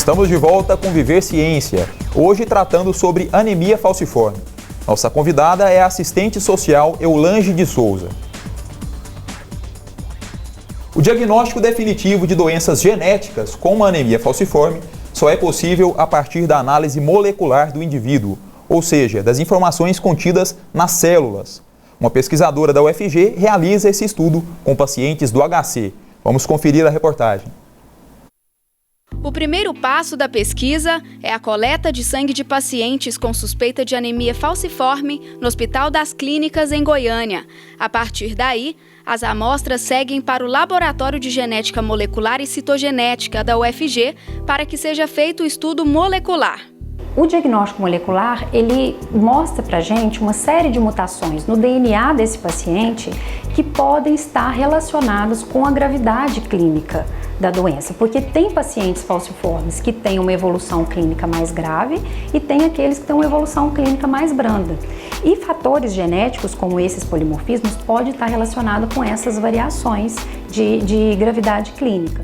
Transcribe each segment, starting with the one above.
Estamos de volta com Viver Ciência, hoje tratando sobre anemia falciforme. Nossa convidada é a assistente social Eulange de Souza. O diagnóstico definitivo de doenças genéticas como a anemia falciforme só é possível a partir da análise molecular do indivíduo, ou seja, das informações contidas nas células. Uma pesquisadora da UFG realiza esse estudo com pacientes do HC. Vamos conferir a reportagem. O primeiro passo da pesquisa é a coleta de sangue de pacientes com suspeita de anemia falciforme no Hospital das Clínicas, em Goiânia. A partir daí, as amostras seguem para o Laboratório de Genética Molecular e Citogenética da UFG para que seja feito o estudo molecular. O diagnóstico molecular, ele mostra pra gente uma série de mutações no DNA desse paciente que podem estar relacionadas com a gravidade clínica da doença, porque tem pacientes falciformes que têm uma evolução clínica mais grave e tem aqueles que têm uma evolução clínica mais branda. E fatores genéticos, como esses polimorfismos, podem estar relacionados com essas variações de gravidade clínica.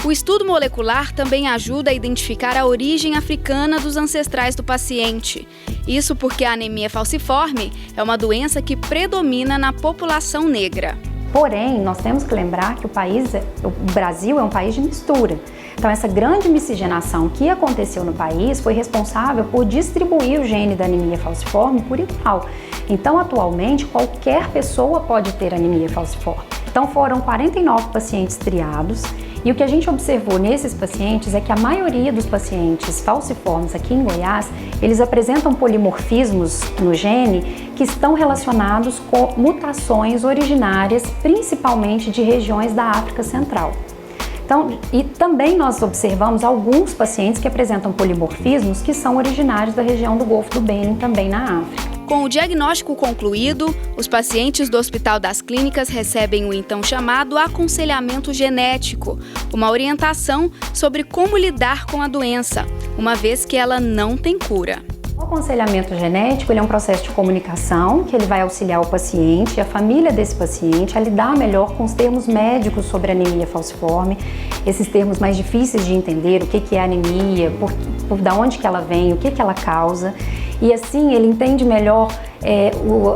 O estudo molecular também ajuda a identificar a origem africana dos ancestrais do paciente. Isso porque a anemia falciforme é uma doença que predomina na população negra. Porém, nós temos que lembrar que o Brasil é um país de mistura. Então, essa grande miscigenação que aconteceu no país foi responsável por distribuir o gene da anemia falciforme por igual. Então, atualmente, qualquer pessoa pode ter anemia falciforme. Então, foram 49 pacientes triados. E o que a gente observou nesses pacientes é que a maioria dos pacientes falciformes aqui em Goiás, eles apresentam polimorfismos no gene que estão relacionados com mutações originárias, principalmente de regiões da África Central. Então, e também nós observamos alguns pacientes que apresentam polimorfismos que são originários da região do Golfo do Bênin, também na África. Com o diagnóstico concluído, os pacientes do Hospital das Clínicas recebem o então chamado aconselhamento genético, uma orientação sobre como lidar com a doença, uma vez que ela não tem cura. O aconselhamento genético ele é um processo de comunicação que ele vai auxiliar o paciente e a família desse paciente a lidar melhor com os termos médicos sobre anemia falciforme, esses termos mais difíceis de entender, o que é anemia, da onde que ela vem, o que ela causa. E assim ele entende melhor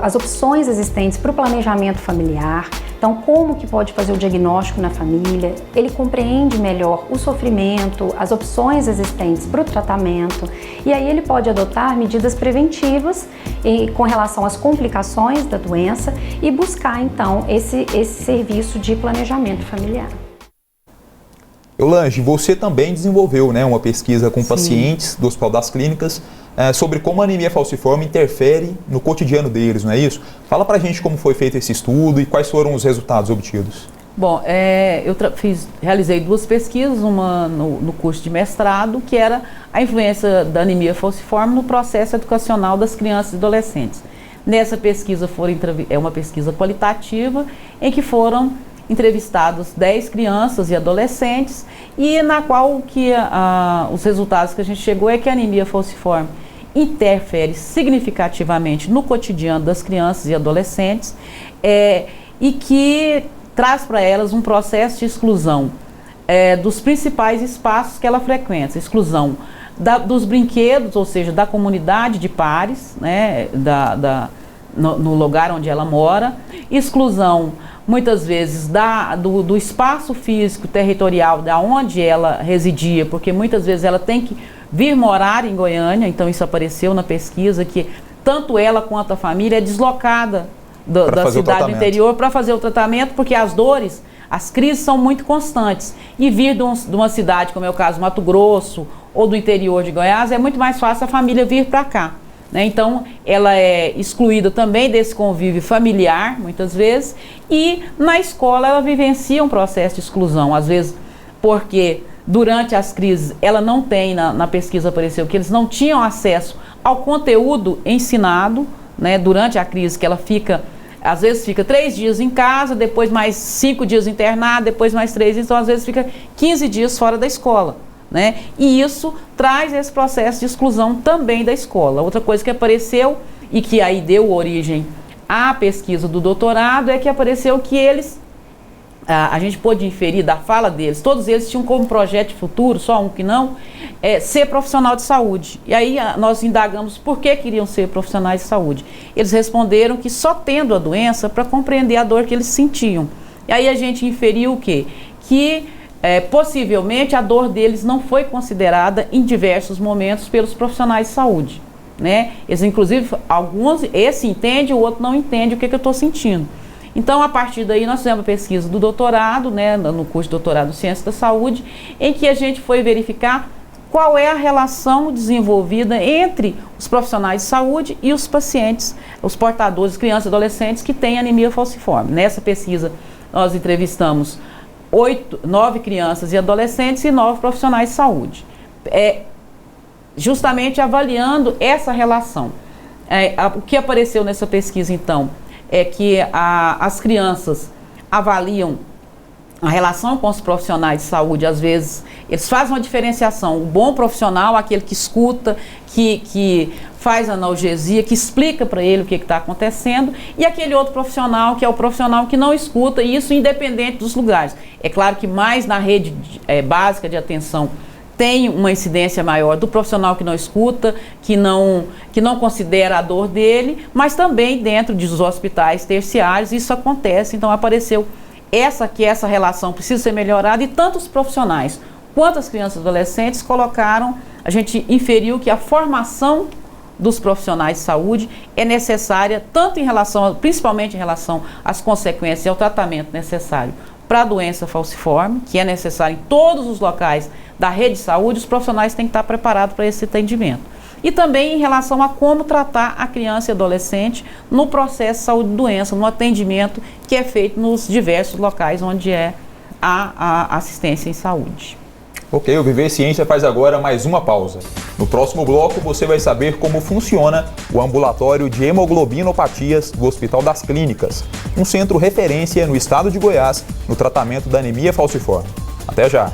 as opções existentes para o planejamento familiar, então como que pode fazer o diagnóstico na família, ele compreende melhor o sofrimento, as opções existentes para o tratamento e aí ele pode adotar medidas preventivas com relação às complicações da doença e buscar então esse serviço de planejamento familiar. Eulange, você também desenvolveu uma pesquisa com pacientes do Hospital das Clínicas sobre como a anemia falciforme interfere no cotidiano deles, não é isso? Fala pra gente como foi feito esse estudo e quais foram os resultados obtidos. Bom, eu realizei duas pesquisas, uma no curso de mestrado, que era a influência da anemia falciforme no processo educacional das crianças e adolescentes. Nessa pesquisa é uma pesquisa qualitativa em que foram entrevistados 10 crianças e adolescentes e na qual os resultados que a gente chegou é que a anemia falciforme interfere significativamente no cotidiano das crianças e adolescentes e que traz para elas um processo de exclusão dos principais espaços que ela frequenta, exclusão dos brinquedos, ou seja, da comunidade de pares, né, no lugar onde ela mora, exclusão muitas vezes do espaço físico territorial da onde ela residia, porque muitas vezes ela tem que vir morar em Goiânia, então isso apareceu na pesquisa, que tanto ela quanto a família é deslocada da cidade do interior para fazer o tratamento, porque as dores, as crises são muito constantes. E vir de uma cidade, como é o caso Mato Grosso ou do interior de Goiás, é muito mais fácil a família vir para cá. Então, ela é excluída também desse convívio familiar, muitas vezes, e na escola ela vivencia um processo de exclusão, às vezes porque durante as crises ela não tem, na pesquisa apareceu que eles não tinham acesso ao conteúdo ensinado, né, durante a crise, que ela às vezes fica 3 dias em casa, depois mais 5 dias internada, depois mais 3 dias, então às vezes fica 15 dias fora da escola. Né? E isso traz esse processo de exclusão também da escola. Outra coisa que apareceu e que aí deu origem à pesquisa do doutorado é que apareceu que eles a gente pôde inferir da fala deles, todos eles tinham como projeto de futuro, só um que não, ser profissional de saúde. E aí nós indagamos por que queriam ser profissionais de saúde. Eles responderam que só tendo a doença para compreender a dor que eles sentiam. E aí a gente inferiu o quê? Que possivelmente a dor deles não foi considerada em diversos momentos pelos profissionais de saúde, né? Eles, inclusive, esse entende, o outro não entende o que eu estou sentindo. Então, a partir daí, nós fizemos a pesquisa do doutorado, né, no curso de doutorado em Ciências da Saúde, em que a gente foi verificar qual é a relação desenvolvida entre os profissionais de saúde e os pacientes, os portadores, crianças e adolescentes que têm anemia falciforme. Nessa pesquisa, nós entrevistamos 9 crianças e adolescentes e 9 profissionais de saúde, justamente avaliando essa relação. O que apareceu nessa pesquisa, então, é que as crianças avaliam a relação com os profissionais de saúde. Às vezes, eles fazem uma diferenciação. O bom profissional, aquele que escuta, que faz analgesia, que explica para ele o que está acontecendo, e aquele outro profissional, que é o profissional que não escuta, e isso independente dos lugares. É claro que mais na rede básica de atenção tem uma incidência maior do profissional que não escuta, que não considera a dor dele, mas também dentro dos hospitais terciários isso acontece. Então apareceu essa relação precisa ser melhorada, e tanto os profissionais quanto as crianças e adolescentes a gente inferiu que a formação dos profissionais de saúde é necessária, principalmente em relação às consequências e ao tratamento necessário para a doença falciforme, que é necessário em todos os locais da rede de saúde. Os profissionais têm que estar preparados para esse atendimento. E também em relação a como tratar a criança e adolescente no processo de saúde e doença, no atendimento que é feito nos diversos locais onde a assistência em saúde. Ok, o Viver Ciência faz agora mais uma pausa. No próximo bloco você vai saber como funciona o ambulatório de hemoglobinopatias do Hospital das Clínicas, um centro referência no estado de Goiás no tratamento da anemia falciforme. Até já!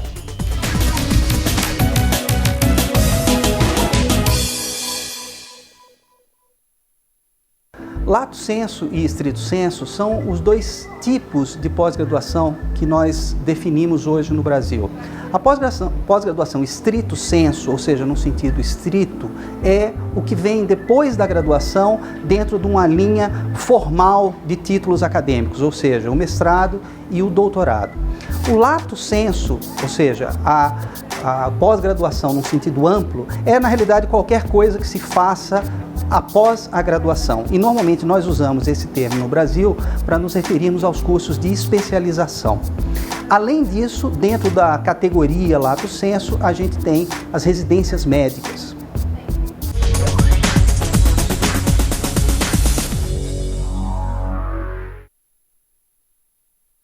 Lato sensu e estrito sensu são os dois tipos de pós-graduação que nós definimos hoje no Brasil. A pós-graduação estrito sensu, ou seja, no sentido estrito, é o que vem depois da graduação dentro de uma linha formal de títulos acadêmicos, ou seja, o mestrado e o doutorado. O lato sensu, ou seja, a pós-graduação no sentido amplo, é na realidade qualquer coisa que se faça após a graduação. E normalmente nós usamos esse termo no Brasil para nos referirmos aos cursos de especialização. Além disso, dentro da categoria lato sensu, a gente tem as residências médicas.